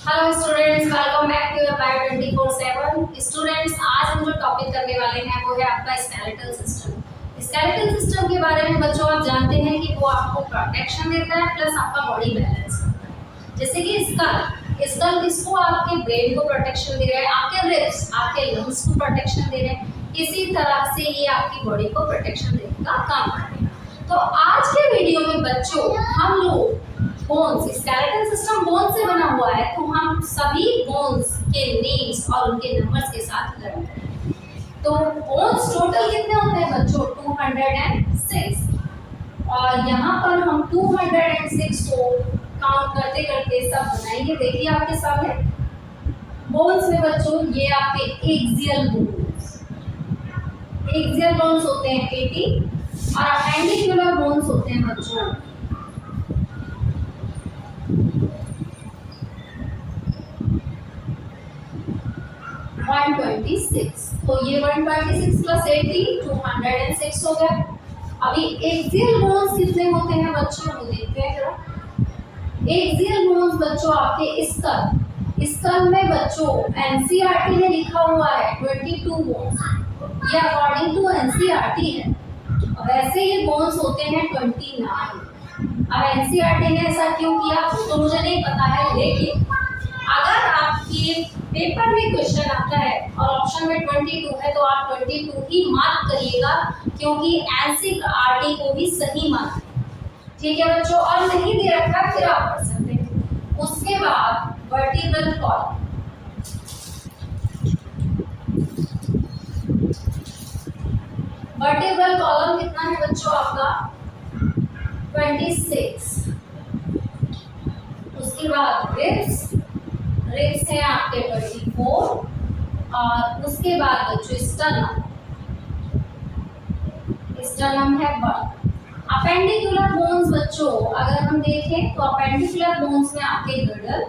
Hello students, welcome back to your bio 24/7। Students, आज हम जो टॉपिक करने वाले हैं वो है आपका स्केलेटल सिस्टम। स्केलेटल सिस्टम के बारे में बच्चों आप जानते हैं कि वो आपको प्रोटेक्शन देता है प्लस आपका बॉडी बैलेंस करता है। जैसे कि स्कल किसको, आपके ब्रेन को प्रोटेक्शन दे रहा है, आपके रिब्स, आपके लंग्स को प्रोटेक्शन दे रहे हैं। इसी तरह से ये आपकी बॉडी को प्रोटेक्शन देने का काम करेगा। तो आज के वीडियो में बच्चों हम लोग बोन्स, स्केलेटल सिस्टम बोन से बना हुआ है, तो हम सभी बोन्स के नेम्स और उनके नंबर्स के साथ लर्न करेंगे। तो बोन्स टोटल कितने होते हैं बच्चों? 206। और यहाँ पर हम 206 को काउंट करते करते सब बनाएंगे। देखिए आपके सामने बोन्स में बच्चों ये आपके एक्सियल बोन्स होते हैं 80 और अपेंडिकुलर बोन्स होते हैं बच्चों 126। तो ये 126 प्लस 80 206 हो गया। अभी एक्सियल बोन्स कितने होते हैं बच्चों, वो देखते हैं जरा। एक्सियल बोन्स बच्चों आपके स्कल में बच्चों एनसीईआरटी ने लिखा हुआ है 22 बोन्स, ये अकॉर्डिंग टू एनसीईआरटी है। वैसे ये बोन्स होते हैं 29। अब एनसीईआरटी ने ऐसा क्यों किया तो मुझे नहीं पता है, लेकिन अगर आपके पेपर में क्वेश्चन आता है और ऑप्शन में 22 है तो आप 22 ही मार्क करिएगा, क्योंकि एनसीईआरटी को भी सही मार्क है। ठीक है बच्चों, और नहीं दे रखा फिर आप कर सकते हैं। उसके बाद वर्टिब्रल कॉलम, वर्टिब्रल कॉलम कितना है बच्चों आपका 26। उसके बाद रिब्स है आपके 24 और उसके बाद बच्चों स्टर्नम है 1। अपेंडिकुलर बोन्स बच्चों अगर हम देखें तो अपेंडिकुलर बोन्स में आपके गर्दन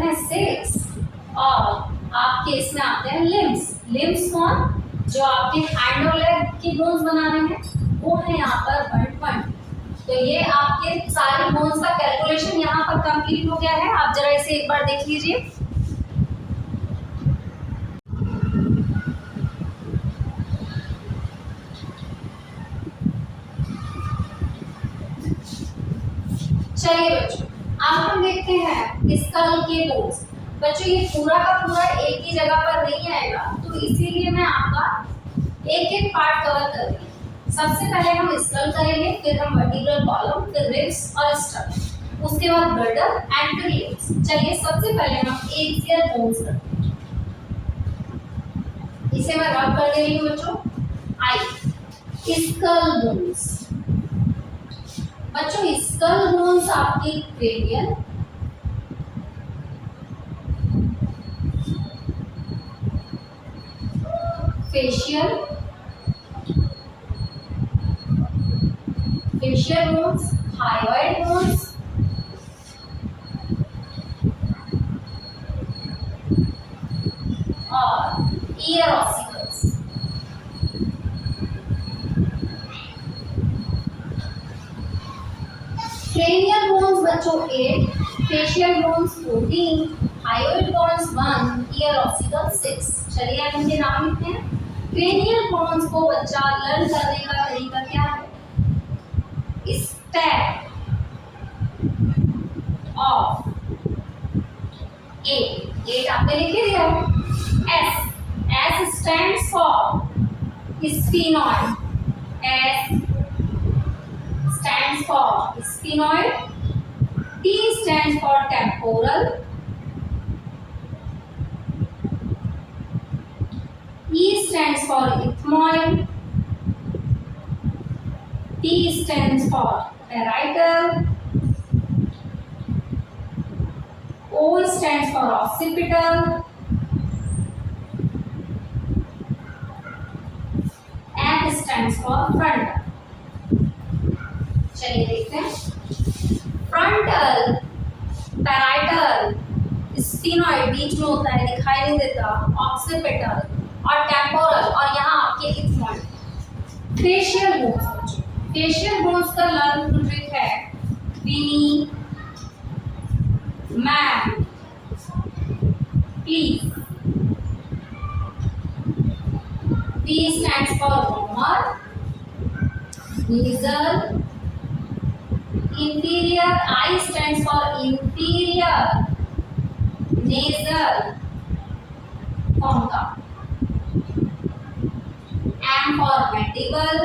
है 6 और आपके इसमें आते हैं लिम्स कौन, जो आपके हैंड और लेग की बोन्स बना रहे हैं वो है यहाँ पर 120। तो ये आपके सारे बोन्स का कैलकुलेशन यहाँ पर कंप्लीट हो गया है। आप जरा इसे एक बार देख लीजिए। चलिए बच्चों, अब हम देखते हैं स्कल के बोन्स। बच्चों ये पूरा का पूरा एक ही जगह पर नहीं आएगा, तो इसीलिए मैं आपका एक एक पार्ट कवर कर रही हूँ। सबसे पहले हम स्कल करेंगे, फिर हम वर्टिब्रल कॉलम, फिर रिब्स और स्टर्नम, उसके बाद गर्दन एंड फिर लिम्स। चलिए सबसे पहले हम एक्सियल बोन्स करते हैं। इसे मैं रब कर दे रही हूँ बच्चों। आई स्कल बोन्स बच्चों, स्कल बोन्स आपकी cranial, facial bones, hyoid bones, और ईयर ऑसिकल्स। क्रेनियल बोन्स बच्चों 8, facial bones 14, hyoid bones 1, ear ossicles 6। चलिए आप इनके नाम लिखते हैं। क्रेनियल बोन्स को बच्चा लर्न करने का तरीका क्या है? स्टेप ऑफ 8 आपने लिख दिया है। S stands for sphenoid, S stands for sphenoid, T stands for temporal, E stands for ethmoid, P stands for parietal, O stands for occipital, F stands for frontal। चलिए देखते हैं। फ्रंटल, पैराइटल, स्फीनॉइड बीच में होता है, दिखाई नहीं देता, occipital और टेम्पोरल, और यहाँ आपके ethmoid. Facial bones, facial bones का लर्न ट्रिक है बीनी, ma'am, please. V stands for warmer, nasal, inferior. I stands for inferior, nasal, concha. M for mandible,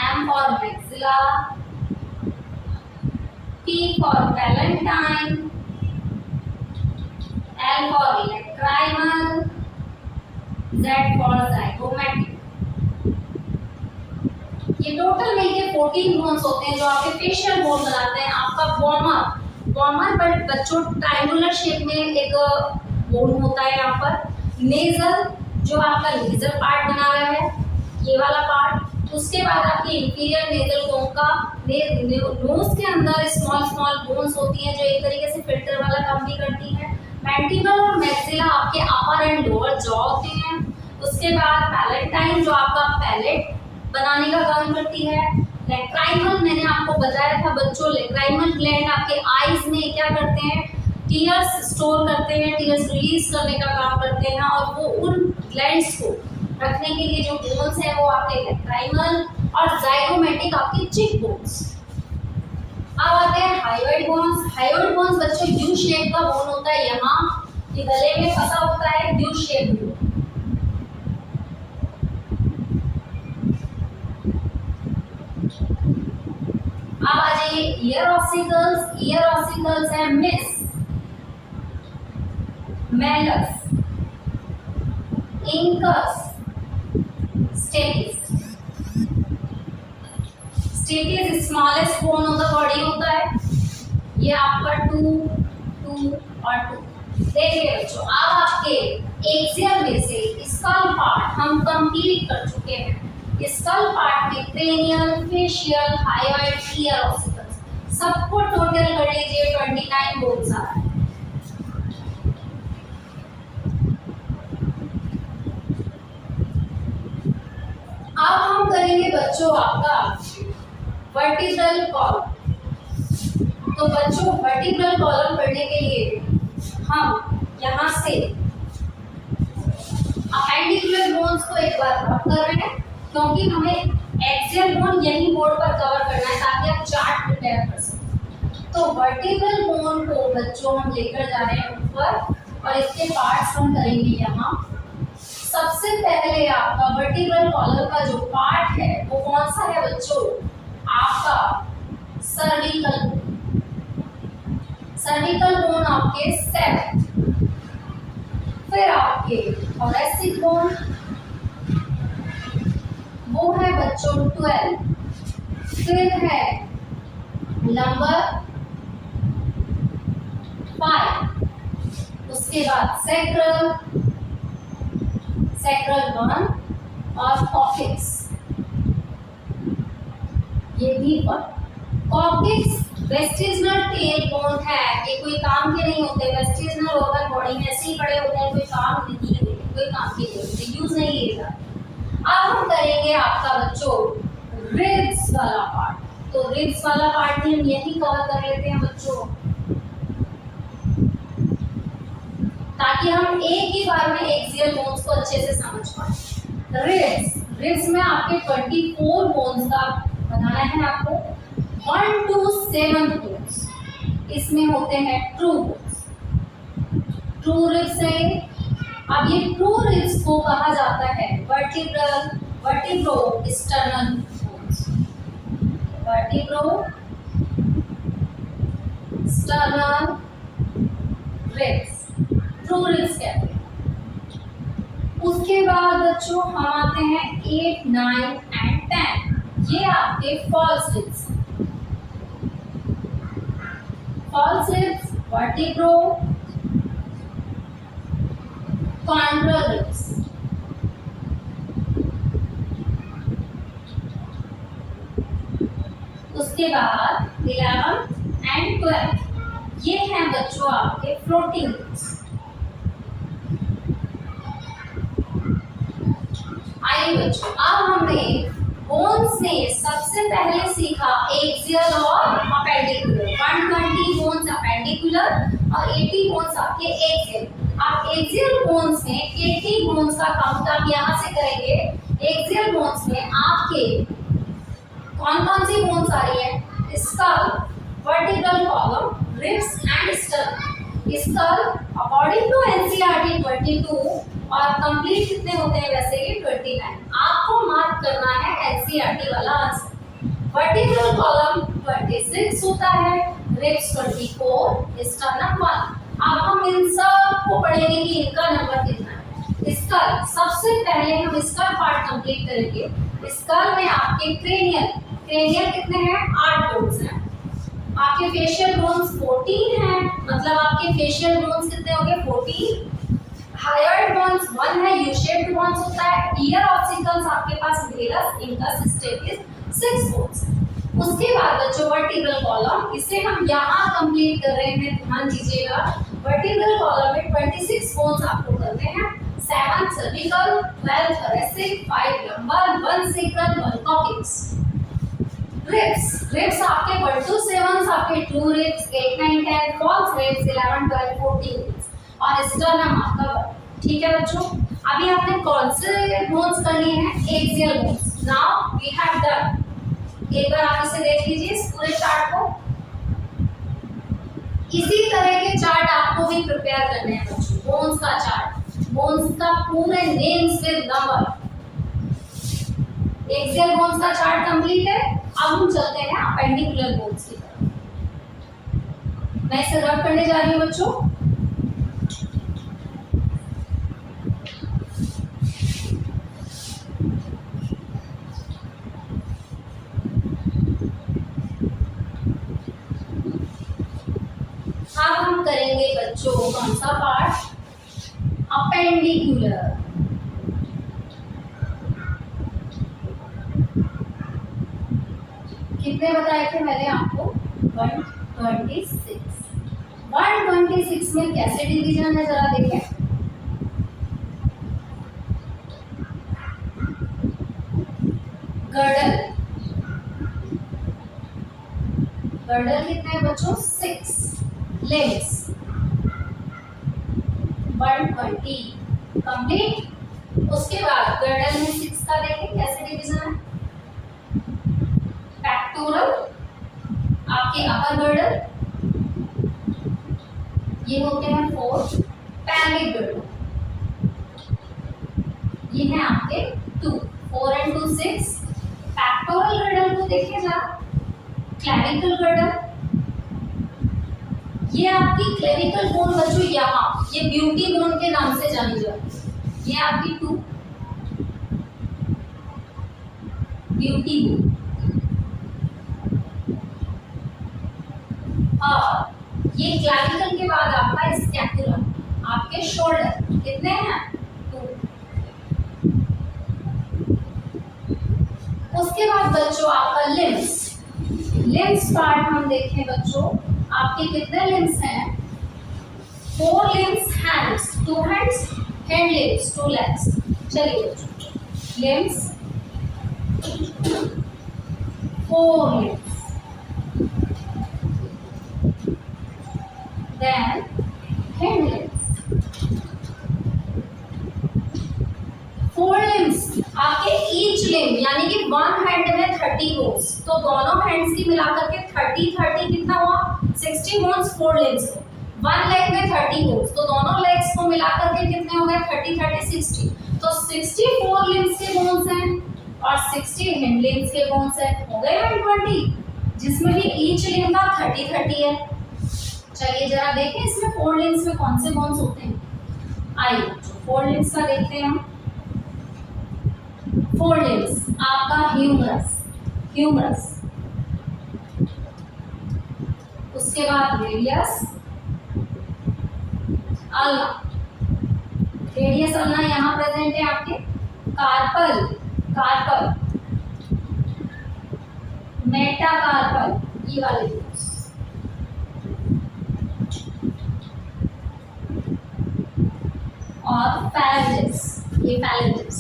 M for maxilla, P for palatine, L for lacrimal, Z for zygomatic। ये total मिलके 14 bones होते हैं जो आपके facial bone बनाते हैं। आपका warmer पर बच्चों ट्रायंगुलर शेप में एक बोन होता है यहाँ पर। नेजल जो आपका नेजल पार्ट बना रहा है, ये वाला पार्ट। उसके बाद आपकी इंफीरियर नेजल कोंका, नोज के अंदर स्मॉल स्मॉल बोन्स होती हैं जो एक तरीके से फिल्टर वाला काम भी करती है। मैंटिबल और मैक्सिला आपके अपर एंड लोअर जॉ होते हैं। उसके बाद पैलेटाइन जो आपका पैलेट बनाने का काम करती है। लैक्राइमल मैंने आपको बताया था बच्चों, लैक्राइमल ग्लैंड आपके आईज में क्या करते हैं, टीयर्स स्टोर करते हैं, टीयर्स रिलीज करने का काम करते हैं। और वो उन ग्लैंड्स को रखने के लिए जो बोन्स है वो आपके लैक्राइमल और जाइगोमेटिक आपके चिक बोन्स। अब आते हैं हायोइड बोन्स। हायोइड बोन्स बच्चों यू शेप का बोन होता है, यहाँ ये गले में फंसा होता है यू शेप बोन। अब आ जाइए ईयर ऑसिकल्स। ईयर ऑसिकल्स है miss, Malus, incus, stasis. Stasis smallest bone of the body होता है, ये आपका 2 और 2। देखिए बच्चों, अब आपके एक्सियल में से स्कल पार्ट हम कंप्लीट कर चुके हैं। स्कल पार्ट में cranial, facial, hyoid, ear ossicles सबको टोटल कर लीजिए 29 बोन्स आ रहा है। अब हम करेंगे बच्चों आपका वर्टिब्रल कॉलम। तो बच्चों वर्टिब्रल कॉलम पढ़ने के लिए हम यहाँ से अपेंडिकुलर बोन्स को एक बार रब कर रहे हैं, क्योंकि हमें एक्सियल बोन यही बोर्ड पर कवर करना है ताकि आप चार्ट प्रिपेयर कर सकें। तो वर्टिब्रल बोन को बच्चों हम लेकर जा रहे हैं ऊपर और इसके पार्ट्स हम करेंगे यहाँ। सबसे पहले आपका वर्टिब्रल कॉलम का जो पार्ट है वो कौन सा है बच्चों, आपका सर्विकल बोन। सर्विकल बोन आपके 7, फिर आपके थोरैसिक बोन वो है बच्चों 12, फिर है नंबर 5, उसके बाद सैक्रल 1 और कॉक्सिक्स, ये भी 1। कॉक्सिक्स वेस्टिजिनल टेल बोन है, ये कोई काम के नहीं होते। वेस्टिजिनल ऑर्गन बॉडी में ऐसे ही पड़े होते हैं, कोई काम नहीं है, कोई काम के नहीं होते, यूज नहीं लेगा। अब हम करेंगे आपका बच्चों रिब्स वाला पार्ट। तो रिब्स वाला पार्ट भी हम यही कवर कर लेते हैं बच्चों, ताकि हम एक ही बार में एक्सियल बोन्स को अच्छे से समझ पाए। रिब्स में आपके 24 बोन्स का बनाना है आपको। 1 to 7 बोन्स इसमें होते हैं ट्रू बोन्स, ट्रू रिब्स है। अब ये ट्रू रिब्स को कहा जाता है vertebro-sternal bones. Vertebro-sternal ribs, true ribs कहते हैं। उसके बाद बच्चों हम आते हैं 8, 9 एंड 10, ये आपके false ribs. False ribs, vertebro, chondral ribs. उसके बाद 11 एंड 12 ये हैं बच्चों आपके फ्लोटिंग रिब्स। आइए बच्चों, अब हमने बोन्स में सबसे पहले सीखा एक्सियल और अपेंडिकुलर। अपेंडिकुलर और 80 बोन्स आपके एक्सियल। आप एक्सियल बोन्स में 80 बोन्स का काउंट आप यहाँ से करेंगे। एक्सियल बोन्स में आपके कौन कौन सी बोन्स आ रही है? Skull, vertebral column, ribs and sternum. Skull according to NCERT 22 और कंप्लीट कितने होते हैं वैसे ये 29। आपको मार्क करना है एनसीईआरटी वाला आंसर। वर्टिब्रल कॉलम 26 होता है, रिब्स 24, स्टर्नम 1। अब हम इन सब को पढ़ेंगे कि इनका नंबर कितना है। स्कल, सबसे पहले हम स्कल पार्ट कंप्लीट करेंगे। स्कल में आपके क्रेनियल कितने हैं? 8 बोन्स हैं। आपके फेशियल बोन्स 14 हैं, मतलब आपके फेशियल बोन्स कितने हो गए? 14। हायर्ड बोन्स 1 है, यू शेप्ड बोन्स होता है। ईयर ऑब्स्टिकल्स आपके पास वेलस, इनकस, स्टेपिस 6 बोन्स। उसके बाद बच्चों वर्टिब्रल कॉलम, इसे हम यहाँ कंप्लीट कर रहे हैं, ध्यान दीजिएगा। वर्टिब्रल कॉलम में 26 बोन्स आपको करते हैं। 7 cervical, 12 thoracic, 5 lumbar, 1 sacral, 1 coccyx। Ribs आपके 1 to 7 आपके 2 रिब्स, 8, 9, 10 फॉल्स रिब्स, 11, 12, 14 रिब्स और स्टर्नम आपका 1। ठीक है बच्चों, अभी आपने कौन से बोन्स कर लिए हैं? Axial bones. Now we have done. एक बार आप इसे देख लीजिए इस पूरे चार्ट को। इसी तरह के चार्ट आपको भी प्रिपेयर करने हैं बच्चों। बोन्स का चार्ट, बोन्स का पूरे names with number. Axial bones का चार्ट कंप्लीट है। अब हम चलते हैं अपेंडिकुलर बोन्स की तरफ। मैं इसे रब करने जा रही हूँ बच्चों। अब हम करेंगे बच्चों कौन सा पार्ट? अपेंडिकुलर। कितने बताए थे मैंने आपको? 126। 126 में कैसे डिवीजन है जरा देखें। गर्डल, गर्डल कितने हैं बच्चों? 6। Limbs 120 complete. उसके बाद गर्डल में 6 का देखें कैसे डिवीजन है। पेक्टोरल आपके अपर गर्डल, ये होते हैं 4। पैल्विक गर्डल ये हैं आपके 2। 4 and 2 6। पेक्टोरल गर्डल को देखिए जरा। क्लेविकल गर्डल, ये आपकी क्लेविकल बोन बच्चों यहाँ, ये ब्यूटी बोन के नाम से जानी जाती है। ये आपकी 2 ब्यूटी बोन। और ये क्लेविकल के बाद आपका स्कैपुला, आपके शोल्डर कितने हैं? 2। उसके बाद बच्चों आपका लिम्स। लिम्स पार्ट हम देखें बच्चों, आपके कितने लिम्स हैं? 4 limbs hands, 2 hands, hand limbs 2 legs. चलिए बच्चों, limbs 4 limbs, then hand limbs। 4 limbs आपके each limb यानी कि 1 hand में 30 bones, तो दोनों hands की मिलाकर के 30 कितना हुआ? 60 bones 4 limbs को। 1 leg में 30 bones, तो दोनों legs को मिलाकर के कितने हो गए? 30 60। तो 64 limbs के bones हैं और 60 hand limbs के bones हैं, हो गए 120, जिसमें भी each limb का 30 है। चलिए जरा देखें इसमें 4 लिम्स में कौन से बोन्स होते हैं। आइए 4 लिम्स का देखते हैं हम। 4 लिम्स आपका ह्यूमरस, उसके बाद रेडियस, अल्ना। रेडियस अल्ना यहाँ प्रेजेंट है आपके। कार्पल, मेटाकार्पल, ये वाले बोन्स। और पैलेंजेस, ये पैलेंजेस।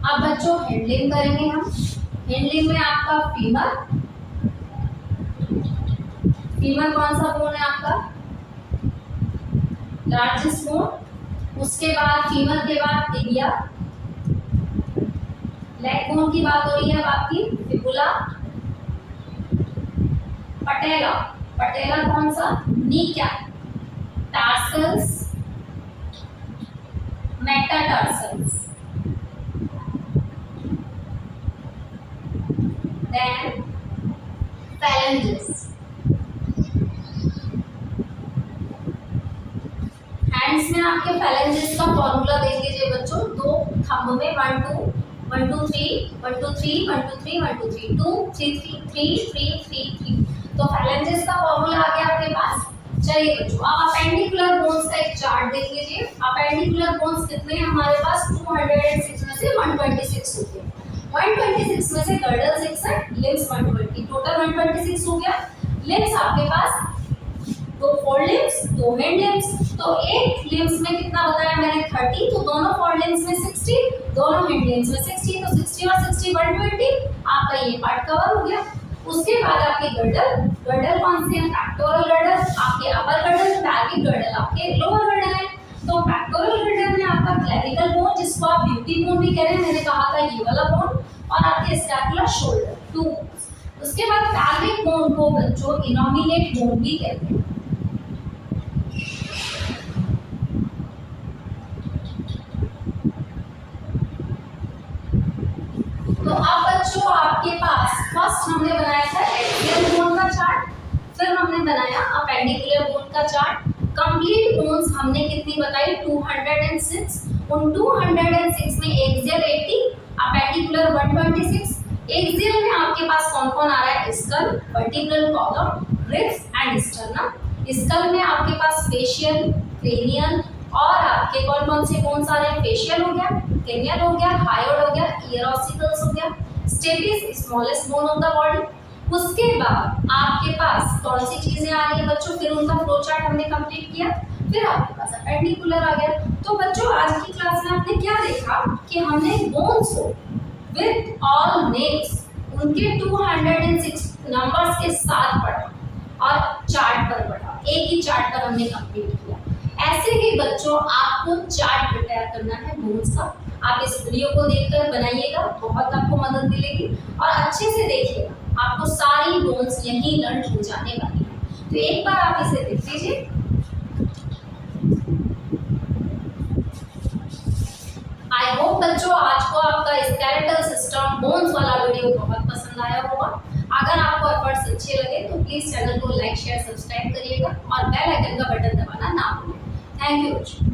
अब बच्चों हैंडलिंग करेंगे हम। हिंड लिम्ब में आपका फीमर, फीमर कौन सा बोन है आपका, लार्जेस्ट बोन। उसके बाद फीमर के बाद टिबिया, लेग बोन की बात हो रही है अब आपकी, फिबुला, पटेला, पटेला कौन सा, knee cap, tarsals, metatarsals, then phalanges। Hands में आपके phalanges का फॉर्मूला देख लीजिए बच्चों, दो थंब में 1 2 1 2 3 1 2 3 1 2 3 1 2 3 2 3 3 3 3 3 3, तो phalanges का फॉर्मूला आ गया आपके पास। चलिए बच्चों अब अपेंडिकुलर बोन्स का एक चार्ट देख लीजिए। अपेंडिकुलर बोन्स कितने हैं हमारे पास, 206 में से 126 हो गए। 126 में से गर्डल 6 है, लिम्स 120, टोटल 126 हो गया। लिम्स आपके पास दो फोर लिम्स, दो हैंड लिम्स, तो एक लिम्स में कितना बताया मैंने 30, तो दोनों फोर लिम्स में 60, दोनों हैंड लिम्स में 60, तो 60 और 60 120, आपका ये पार्ट कवर हो गया। उसके बाद आपके गर्डल, गर्डल कौन से हैं, पैक्टोरल गर्डल, आपके अपर गर्डल, पैल्विक गर्डल आपके लोअर गर्डल है। तो पैक्टोरल गर्डल में आपका क्लेविकल बोन, जिसको आप ब्यूटी बोन भी कह रहे हैं, मैंने कहा था ये वाला बोन, और आपके स्कैपुलर शोल्डर, टू बोन्स। उसके बाद पैल्विक बोन को बच्चों इनोमिनेट बोन भी कहते हैं। तो अब बच्चों आपके पास फर्स्ट हमने बनाया था एक्सियल बोन का चार्ट, फिर हमने बनाया अपेंडिकुलर बोन का चार्ट। कंप्लीट बोन्स हमने कितनी बताई, 206। उन 206 में एक्सियल 80, अपेंडिकुलर 126। एक्सियल में आपके पास कौन कौन आ रहा है, skull, vertebral column, ribs and sternum. Skull में आपके पास फेशियल, क्रेनियल, और आपके कौन कौन से बोन्स आ रहे हैं, फेशियल हो गया, क्रेनियल हो गया, हायोइड हो गया, ईयर ऑसिकल्स हो गया, stapes smallest bone of the body. उसके बाद आपके पास कौन सी चीजें आ रही है बच्चों, फिर उनका फ्लो चार्ट हमने कंप्लीट किया, फिर आपके पास अपेंडिकुलर आ गया। तो बच्चों आज की क्लास में आपने क्या देखा कि हमने बोन्स को विद ऑल नेम्स उनके 206 नंबर्स के साथ पढ़ा और चार्ट पर पढ़ा, एक ही चार्ट पर हमने कंप्लीट किया। ऐसे ही बच्चों आपको चार्ट प्रिपेयर करना है बोन्स का। आप इस वीडियो को देखकर बनाइएगा, बहुत आपको मदद मिलेगी, और अच्छे से देखिएगा, आपको सारी बोन्स यहीं लर्न हो जाने वाली है। तो एक बार आप इसे देख लीजिए। आई होप बच्चों आज को आपका स्केलेटल सिस्टम बोन्स वाला वीडियो बहुत पसंद आया होगा। अगर आपको एफर्ट्स अच्छे लगे तो प्लीज चैनल को लाइक शेयर सब्सक्राइब करिएगा और बेल आइकन का बटन दबाना ना भूलें। Thank you.